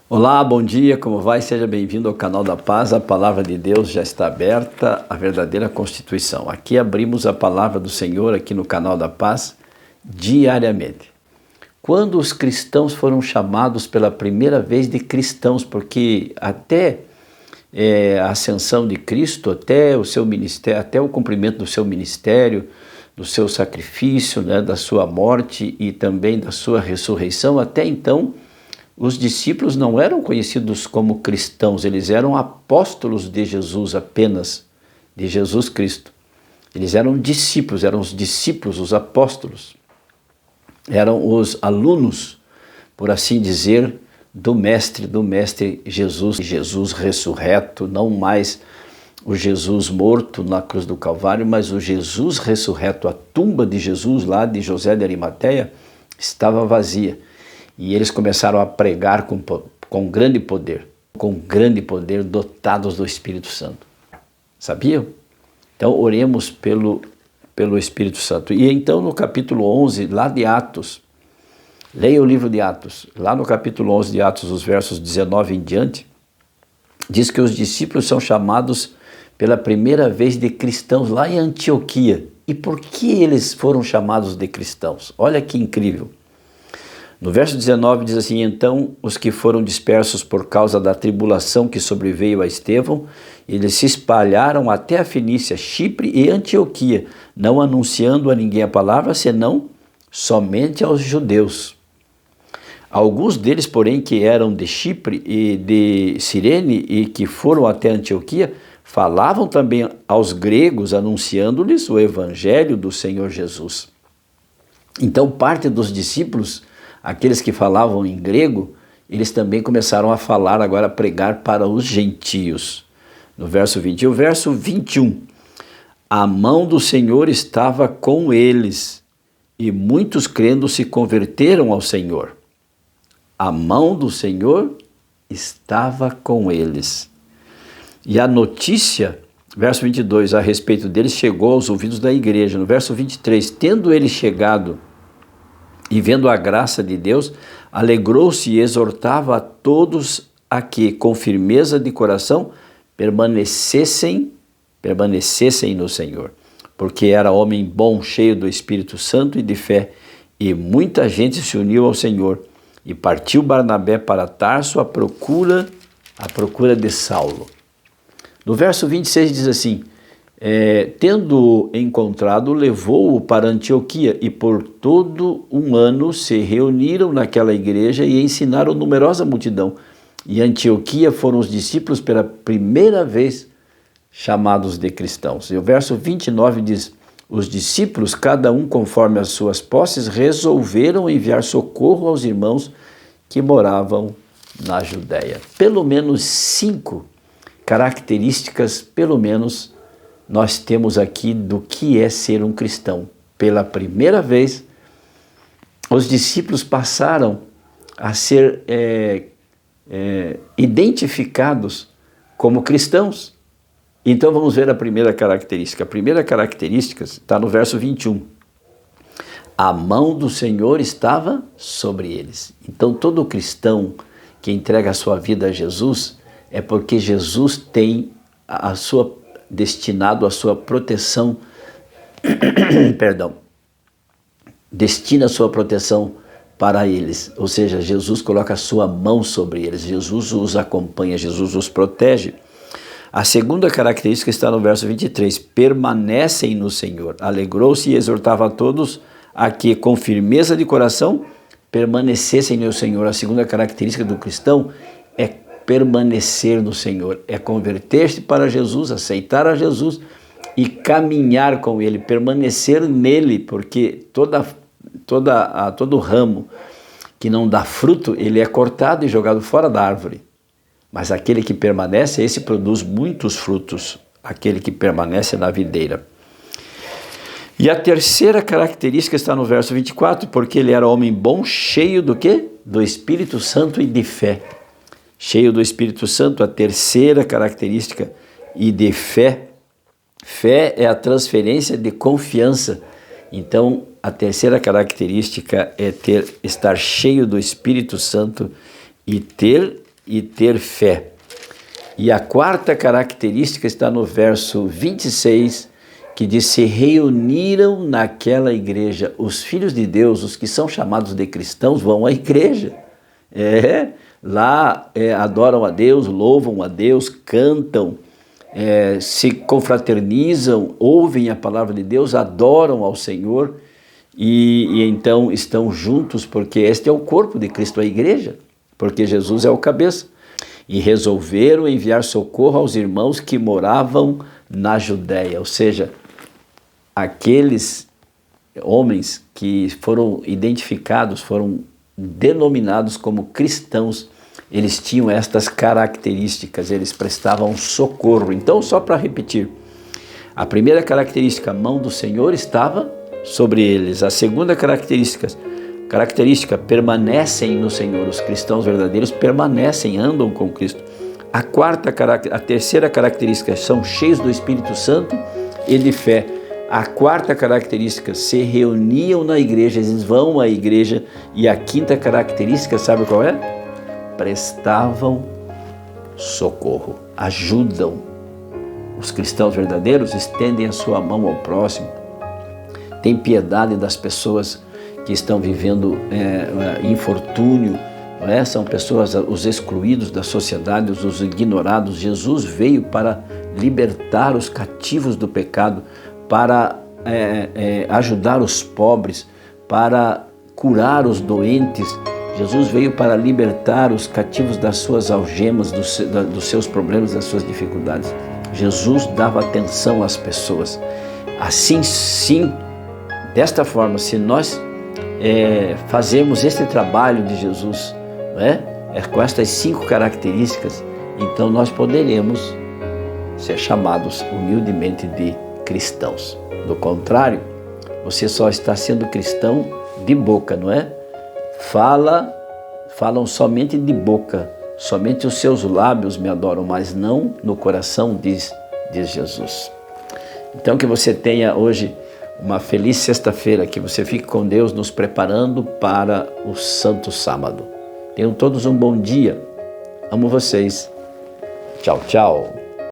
Olá, bom dia, como vai? Seja bem-vindo ao canal da Paz. A palavra de Deus já está aberta, a verdadeira Constituição. Aqui abrimos a palavra do Senhor aqui no canal da Paz diariamente. Quando os cristãos foram chamados pela primeira vez de cristãos, porque até a ascensão de Cristo, até o seu ministério, até o cumprimento do seu ministério, do seu sacrifício, da sua morte e também da sua ressurreição, até então os discípulos não eram conhecidos como cristãos, eles eram apóstolos de Jesus apenas, de Jesus Cristo. Eles eram discípulos, eram os discípulos, os apóstolos. Eram os alunos, por assim dizer, do Mestre Jesus, Jesus ressurreto, não mais o Jesus morto na cruz do Calvário, mas o Jesus ressurreto. A tumba de Jesus lá de José de Arimateia estava vazia. E eles começaram a pregar com grande poder, dotados do Espírito Santo. Sabiam? Então, oremos pelo Espírito Santo. E então, no capítulo 11, lá de Atos, leia o livro de Atos, lá no capítulo 11 de Atos, os versos 19 em diante, diz que os discípulos são chamados pela primeira vez de cristãos lá em Antioquia. E por que eles foram chamados de cristãos? Olha que incrível. No verso 19 diz assim: então os que foram dispersos por causa da tribulação que sobreveio a Estevão, eles se espalharam até a Fenícia, Chipre e Antioquia, não anunciando a ninguém a palavra, senão somente aos judeus. Alguns deles, porém, que eram de Chipre e de Cirene e que foram até Antioquia, falavam também aos gregos, anunciando-lhes o evangelho do Senhor Jesus. Então parte dos discípulos, aqueles que falavam em grego, eles também começaram a falar agora, a pregar para os gentios. No verso 20 e o verso 21. A mão do Senhor estava com eles, e muitos crendo se converteram ao Senhor. A mão do Senhor estava com eles. E a notícia, verso 22, a respeito deles chegou aos ouvidos da igreja. No verso 23, tendo ele chegado e vendo a graça de Deus, alegrou-se e exortava a todos a que, com firmeza de coração, permanecessem no Senhor. Porque era homem bom, cheio do Espírito Santo e de fé, e muita gente se uniu ao Senhor. E partiu Barnabé para Tarso à procura de Saulo. No verso 26 diz assim: tendo encontrado, levou-o para Antioquia, e por todo um ano se reuniram naquela igreja e ensinaram numerosa multidão. E Antioquia foram os discípulos pela primeira vez chamados de cristãos. E o verso 29 diz: os discípulos, cada um conforme as suas posses, resolveram enviar socorro aos irmãos que moravam na Judéia. Pelo menos 5 características, nós temos aqui do que é ser um cristão. Pela primeira vez, os discípulos passaram a ser identificados como cristãos. Então vamos ver a primeira característica. A primeira característica está no verso 21. A mão do Senhor estava sobre eles. Então todo cristão que entrega a sua vida a Jesus é porque Jesus tem destinado a sua proteção, destina a sua proteção para eles, ou seja, Jesus coloca a sua mão sobre eles, Jesus os acompanha, Jesus os protege. A segunda característica está no verso 23, permanecem no Senhor, alegrou-se e exortava a todos a que com firmeza de coração permanecessem no Senhor. A segunda característica do cristão é permanecer no Senhor, é converter-se para Jesus, aceitar a Jesus e caminhar com Ele, permanecer nele, porque todo ramo que não dá fruto, ele é cortado e jogado fora da árvore. Mas aquele que permanece, esse produz muitos frutos, aquele que permanece na videira. E a terceira característica está no verso 24, porque ele era homem bom, cheio do quê? Do Espírito Santo e de fé. Cheio do Espírito Santo, a terceira característica, e de fé. Fé é a transferência de confiança. Então, a terceira característica é estar cheio do Espírito Santo e ter e ter fé. E a quarta característica está no verso 26, que diz: se reuniram naquela igreja. Os filhos de Deus, os que são chamados de cristãos, vão à igreja. Lá adoram a Deus, louvam a Deus, cantam, se confraternizam, ouvem a palavra de Deus, adoram ao Senhor e então estão juntos, porque este é o corpo de Cristo, a igreja, porque Jesus é o cabeça. E resolveram enviar socorro aos irmãos que moravam na Judéia, ou seja, aqueles homens que foram identificados, foram denominados como cristãos, eles tinham estas características, eles prestavam socorro. Então, só para repetir, a primeira característica, a mão do Senhor estava sobre eles. A segunda característica, permanecem no Senhor. Os cristãos verdadeiros permanecem, andam com Cristo. A terceira característica, são cheios do Espírito Santo e de fé. A quarta característica, se reuniam na igreja, eles vão à igreja. E a quinta característica, sabe qual é? Prestavam socorro, ajudam. Os cristãos verdadeiros estendem a sua mão ao próximo, têm piedade das pessoas que estão vivendo infortúnio, não é? São pessoas, os excluídos da sociedade, os ignorados. Jesus veio para libertar os cativos do pecado, para ajudar os pobres, para curar os doentes. Jesus veio para libertar os cativos das suas algemas, dos seus problemas, das suas dificuldades. Jesus dava atenção às pessoas. Assim, sim, desta forma, se nós fazermos este trabalho de Jesus, não é? Com estas 5 características, então nós poderemos ser chamados humildemente de cristãos. Do contrário, você só está sendo cristão de boca, não é? Falam somente de boca, somente os seus lábios me adoram, mas não no coração, diz Jesus. Então que você tenha hoje uma feliz sexta-feira, que você fique com Deus nos preparando para o Santo Sábado. Tenham todos um bom dia. Amo vocês. Tchau, tchau.